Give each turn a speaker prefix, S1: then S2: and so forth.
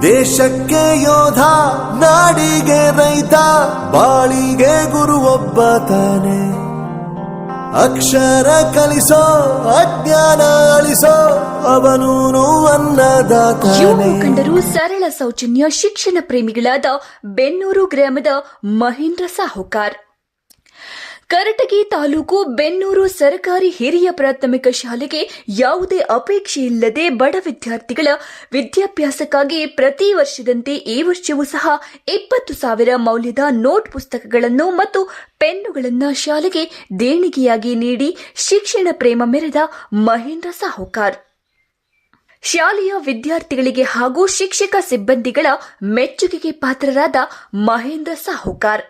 S1: ದೇಶಕ್ಕೆ ಯೋಧ, ನಾಡಿಗೆ ರೈತ, ಬಾಳಿಗೆ ಗುರು ಒಬ್ಬ ತಾನೆ. ಅಕ್ಷರ ಕಲಿಸೋ, ಅಜ್ಞಾನ ಅಳಿಸೋ, ಅವನೂನು ಅನ್ನದಾತಾನೆ.
S2: ಯುವ ಮುಖಂಡರು, ಸರಳ ಸೌಜನ್ಯ ಶಿಕ್ಷಣ ಪ್ರೇಮಿಗಳಾದ ಬೆನ್ನೂರು ಗ್ರಾಮದ ಮಹೇಂದ್ರ ಸಾಹುಕಾರ್. ಕರಟಗಿ ತಾಲೂಕು ಬೆನ್ನೂರು ಸರ್ಕಾರಿ ಹಿರಿಯ ಪ್ರಾಥಮಿಕ ಶಾಲೆಗೆ ಯಾವುದೇ ಅಪೇಕ್ಷೆ ಇಲ್ಲದೆ ಬಡ ವಿದ್ಯಾರ್ಥಿಗಳ ವಿದ್ಯಾಭ್ಯಾಸಕ್ಕಾಗಿ ಪ್ರತಿ ವರ್ಷದಂತೆ ಈ ವರ್ಷವೂ ಸಹ 20,000 ಮೌಲ್ಯದ ನೋಟ್ ಪುಸ್ತಕಗಳನ್ನು ಮತ್ತು ಪೆನ್ನುಗಳನ್ನು ಶಾಲೆಗೆ ದೇಣಿಗೆಯಾಗಿ ನೀಡಿ ಶಿಕ್ಷಣ ಪ್ರೇಮ ಮೆರೆದ ಮಹೇಂದ್ರ ಸಾಹುಕಾರ್. ಶಾಲೆಯ ವಿದ್ಯಾರ್ಥಿಗಳಿಗೆ ಹಾಗೂ ಶಿಕ್ಷಕ ಸಿಬ್ಬಂದಿಗಳ ಮೆಚ್ಚುಗೆಗೆ ಪಾತ್ರರಾದ ಮಹೇಂದ್ರ ಸಾಹುಕಾರ್.